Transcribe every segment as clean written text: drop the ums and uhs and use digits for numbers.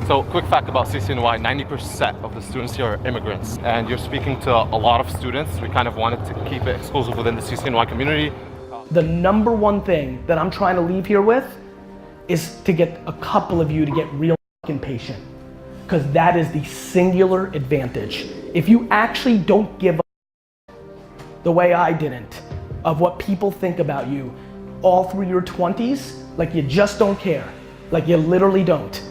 So, quick fact about CCNY, 90% of the students here are immigrants, and you're speaking to a lot of students. We kind of wanted to keep it exclusive within the CCNY community. The number one thing that I'm trying to leave here with is to get a couple of you to get real fucking patient, because that is the singular advantage. If you actually don't give a the way I didn't of what people think about you all through your 20s, like you just don't care, like you literally don't,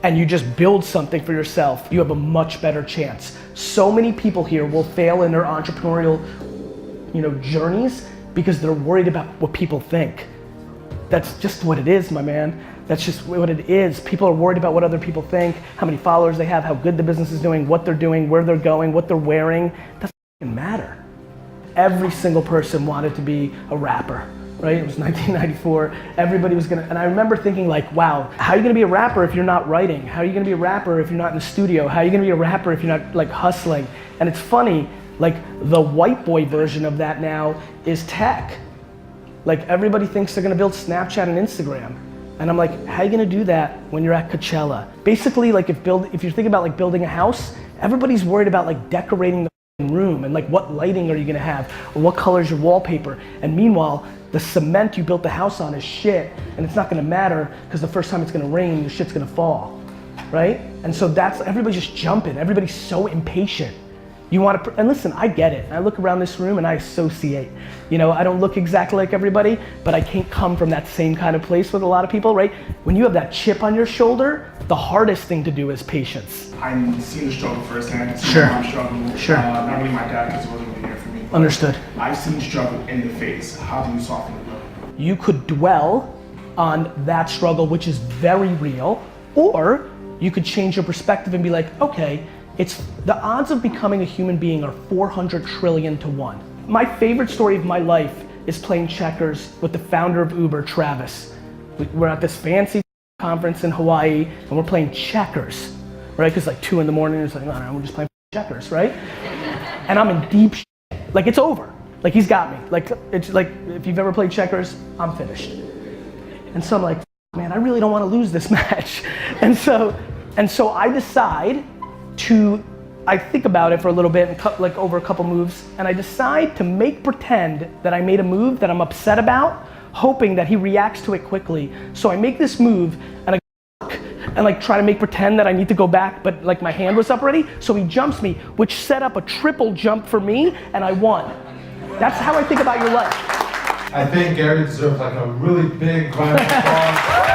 and you just build something for yourself, you have a much better chance. So many people here will fail in their entrepreneurial, journeys because they're worried about what people think. That's just what it is, my man. That's just what it is. People are worried about what other people think, how many followers they have, how good the business is doing, what they're doing, where they're going, what they're wearing. It doesn't matter. Every single person wanted to be a rapper, right? It was 1994. Everybody was gonna, and I remember thinking like, wow, how are you gonna be a rapper if you're not writing? How are you gonna be a rapper if you're not in the studio? How are you gonna be a rapper if you're not like hustling? And it's funny, like the white boy version of that now is tech. Like everybody thinks they're gonna build Snapchat and Instagram. And I'm like, how are you gonna do that when you're at Coachella? Basically, like if you're thinking about like building a house, everybody's worried about like decorating the room and like what lighting are you gonna have or what color's your wallpaper. And meanwhile, the cement you built the house on is shit and it's not gonna matter because the first time it's gonna rain, your shit's gonna fall, right? And so everybody's just jumping. Everybody's so impatient. You want to, and listen, I get it. I look around this room and I associate. I don't look exactly like everybody, but I can't come from that same kind of place with a lot of people, right? When you have that chip on your shoulder, the hardest thing to do is patience. I've seen the struggle firsthand. I've seen Sure. my mom struggle. Sure. Not really my dad, because he wasn't really here for me. Understood. I've seen the struggle in the face. How do you soften the blow? You could dwell on that struggle, which is very real, or you could change your perspective and be like, okay, it's the odds of becoming a human being are 400 trillion to 1. My favorite story of my life is playing checkers with the founder of Uber, Travis. We're at this fancy conference in Hawaii and we're playing checkers, right? Because like 2 in the morning, it's like, no, we're just playing checkers, right? And I'm in deep shit. Like it's over. Like he's got me. Like it's like, if you've ever played checkers, I'm finished. And so I'm like, man, I really don't want to lose this match. And so I decide I think about it for a little bit and like over a couple moves, and I decide to make pretend that I made a move that I'm upset about, hoping that he reacts to it quickly. So I make this move and like try to make pretend that I need to go back, but like my hand was up already. So he jumps me, which set up a triple jump for me, and I won. That's how I think about your life. I think Gary deserves like a really big round of applause.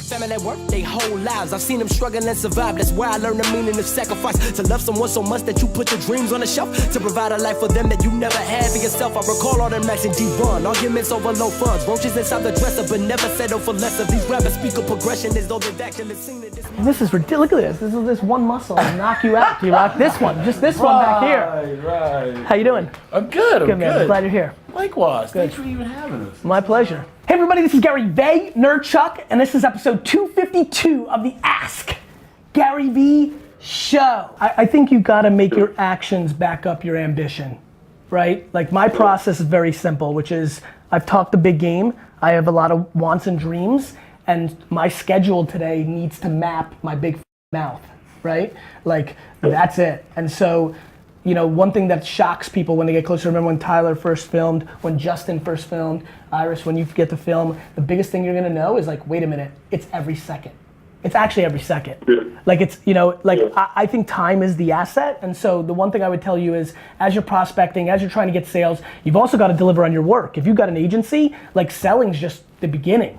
Family work they whole lives. I've seen them struggle and survive. That's why I learned the meaning of sacrifice. To love someone so much that you put your dreams on the shelf. To provide a life for them that you never had for yourself. I recall all them nights in D1. Arguments over low funds. Roaches inside the dresser, but never settle for less of these rappers. Speak of progression as though they've actually seen it. This is ridiculous. Look at this. This is this one muscle will knock you out. Do you rock this one? Just this one back here. Right. How you doing? I'm good. I'm Good, man. I'm glad you're here. Likewise. Thanks for even having us. My pleasure. Hey everybody, this is Gary Vaynerchuk, and this is episode 252 of the Ask Gary V show. I think you gotta make your actions back up your ambition, right? Like my process is very simple, which is I've talked the big game. I have a lot of wants and dreams, and my schedule today needs to map my big mouth, right? Like that's it. And so, one thing that shocks people when they get closer, remember when Tyler first filmed, when Justin first filmed, Iris, when you get to film, the biggest thing you're gonna know is like, wait a minute, it's every second. It's actually every second. Like it's, I think time is the asset. And so the one thing I would tell you is as you're prospecting, as you're trying to get sales, you've also got to deliver on your work. If you've got an agency, like selling's just the beginning.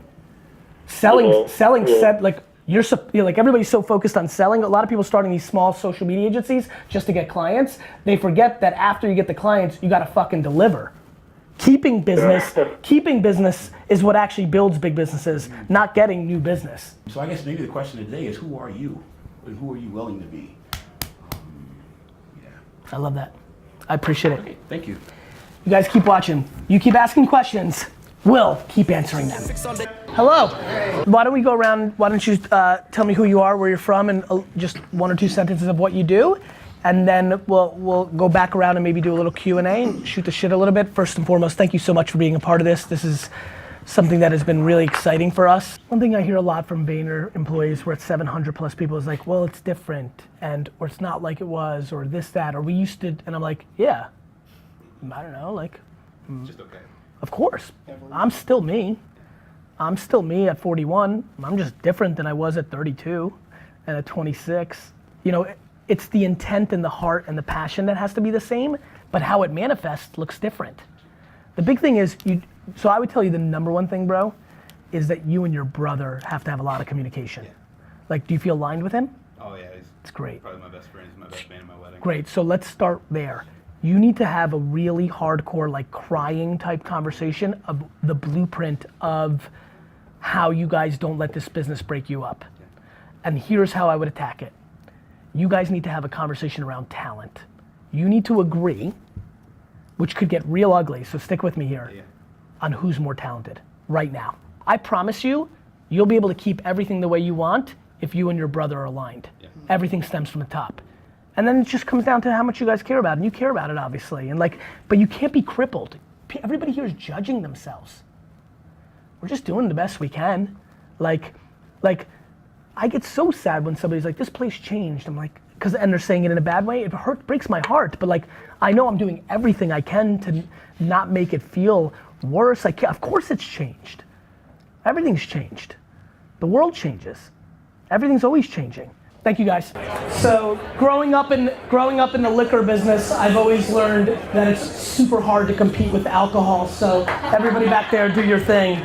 Like everybody's so focused on selling. A lot of people starting these small social media agencies just to get clients. They forget that after you get the clients, you gotta fucking deliver. Keeping business is what actually builds big businesses, not getting new business. So I guess maybe the question today is who are you? And who are you willing to be? I love that. I appreciate it. Okay, thank you. You guys keep watching. You keep asking questions. We'll keep answering them. Hello. Why don't we go around, why don't you tell me who you are, where you're from, and just 1 or 2 sentences of what you do, and then we'll go back around and maybe do a little Q&A and shoot the shit a little bit. First and foremost, thank you so much for being a part of this. This is something that has been really exciting for us. One thing I hear a lot from Vayner employees, we're at 700 plus people, is like, well, it's different, or it's not like it was, or this, that, or we used to, and I'm like, yeah, I don't know, like, just okay. Of course, I'm still me. I'm still me at 41. I'm just different than I was at 32 and at 26. You know, it's the intent and the heart and the passion that has to be the same, but how it manifests looks different. The big thing is, so I would tell you the number one thing, bro, is that you and your brother have to have a lot of communication. Yeah. Like, do you feel aligned with him? Oh yeah, it's great. Probably my best friend. He's my best man at my wedding. Great, so let's start there. You need to have a really hardcore, like crying type conversation of the blueprint of how you guys don't let this business break you up. Yeah. And here's how I would attack it. You guys need to have a conversation around talent. You need to agree, which could get real ugly, so stick with me here, on who's more talented right now. I promise you, you'll be able to keep everything the way you want if you and your brother are aligned. Yeah. Everything stems from the top. And then it just comes down to how much you guys care about it, and you care about it obviously, and like, but you can't be crippled. Everybody here is judging themselves. We're just doing the best we can. Like, I get so sad when somebody's like, this place changed. I'm like, and they're saying it in a bad way. It breaks my heart, but like, I know I'm doing everything I can to not make it feel worse. Of course it's changed. Everything's changed. The world changes. Everything's always changing. Thank you guys. So growing up in the liquor business, I've always learned that it's super hard to compete with alcohol. So everybody back there, do your thing.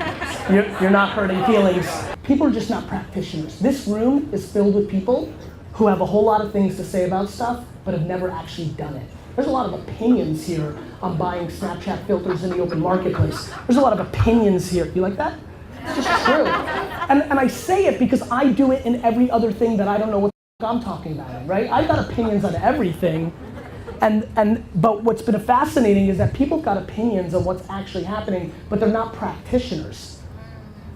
You're not hurting feelings. People are just not practitioners. This room is filled with people who have a whole lot of things to say about stuff, but have never actually done it. There's a lot of opinions here on buying Snapchat filters in the open marketplace. There's a lot of opinions here. You like that? It's just true. And I say it because I do it in every other thing that I don't know what I'm talking about, right? I've got opinions on everything. But what's been fascinating is that people have got opinions on what's actually happening, but they're not practitioners.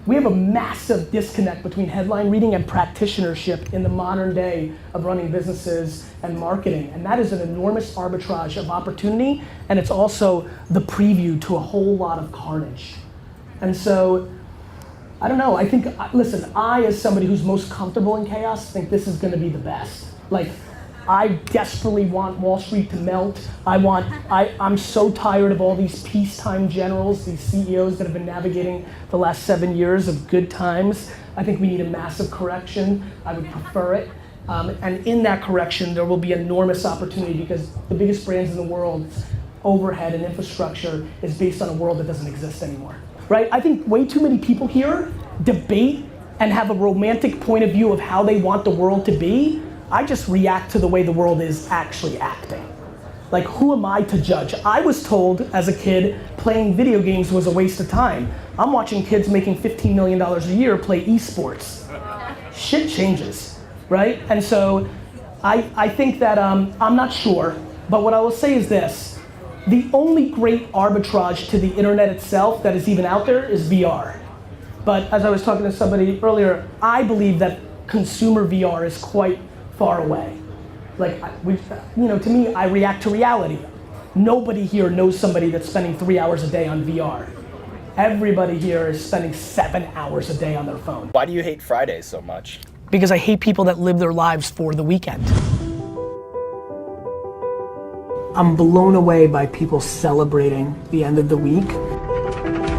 We have a massive disconnect between headline reading and practitionership in the modern day of running businesses and marketing. And that is an enormous arbitrage of opportunity, and it's also the preview to a whole lot of carnage. And so, I don't know, I think, listen, I as somebody who's most comfortable in chaos, think this is gonna be the best. Like, I desperately want Wall Street to melt. I'm so tired of all these peacetime generals, these CEOs that have been navigating the last 7 years of good times. I think we need a massive correction. I would prefer it. And in that correction, there will be enormous opportunity because the biggest brands in the world's overhead and infrastructure is based on a world that doesn't exist anymore. Right? I think way too many people here debate and have a romantic point of view of how they want the world to be. I just react to the way the world is actually acting. Like, who am I to judge? I was told as a kid playing video games was a waste of time. I'm watching kids making $15 million a year play esports. Shit changes, right? And so I think that, I'm not sure, but what I will say is this. The only great arbitrage to the internet itself that is even out there is VR. But as I was talking to somebody earlier, I believe that consumer VR is quite far away. Like, to me, I react to reality. Nobody here knows somebody that's spending 3 hours a day on VR. Everybody here is spending 7 hours a day on their phone. Why do you hate Fridays so much? Because I hate people that live their lives for the weekend. I'm blown away by people celebrating the end of the week.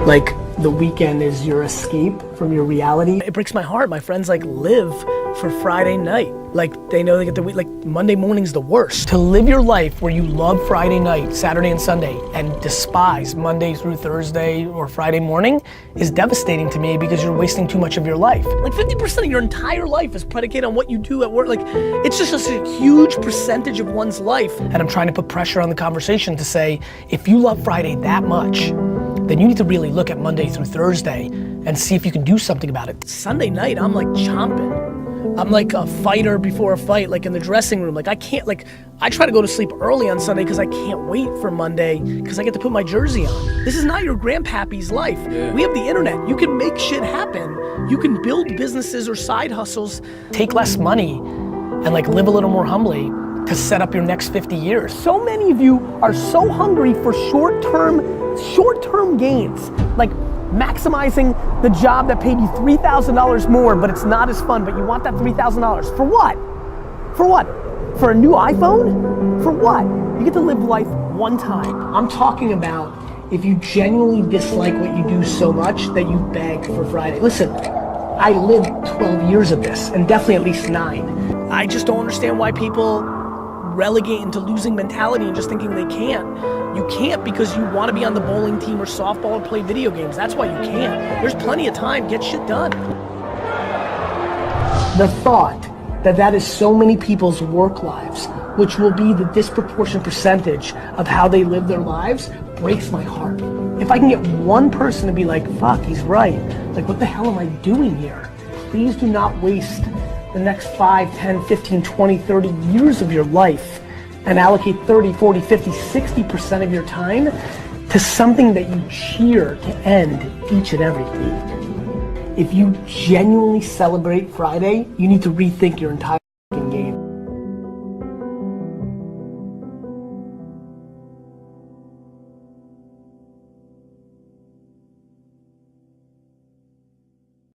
Like, the weekend is your escape from your reality. It breaks my heart. My friends like live for Friday night. Like, they know they get the week, like Monday morning's the worst. To live your life where you love Friday night, Saturday and Sunday, and despise Monday through Thursday or Friday morning is devastating to me because you're wasting too much of your life. Like 50% of your entire life is predicated on what you do at work. Like, it's just a huge percentage of one's life. And I'm trying to put pressure on the conversation to say, if you love Friday that much, then you need to really look at Monday through Thursday and see if you can do something about it. Sunday night, I'm like chomping. I'm like a fighter before a fight, like in the dressing room. Like, I can't, like, I try to go to sleep early on Sunday because I can't wait for Monday because I get to put my jersey on. This is not your grandpappy's life. Yeah. We have the internet. You can make shit happen. You can build businesses or side hustles, take less money, and like live a little more humbly. to set up your next 50 years. So many of you are so hungry for short-term gains, like maximizing the job that paid you $3,000 more, but it's not as fun, but you want that $3,000. For what? For what? For a new iPhone? For what? You get to live life one time. I'm talking about if you genuinely dislike what you do so much that you beg for Friday. Listen, I lived 12 years of this, and definitely at least 9. I just don't understand why people relegate into losing mentality and just thinking they can't. You can't because you want to be on the bowling team or softball or play video games. That's why you can't. There's plenty of time. Get shit done. The thought that that is so many people's work lives, which will be the disproportionate percentage of how they live their lives, breaks my heart. If I can get one person to be like, fuck, he's right. Like, what the hell am I doing here? Please do not waste the next 5, 10, 15, 20, 30 years of your life and allocate 30, 40, 50, 60% of your time to something that you cheer to end each and every week. If you genuinely celebrate Friday, you need to rethink your entire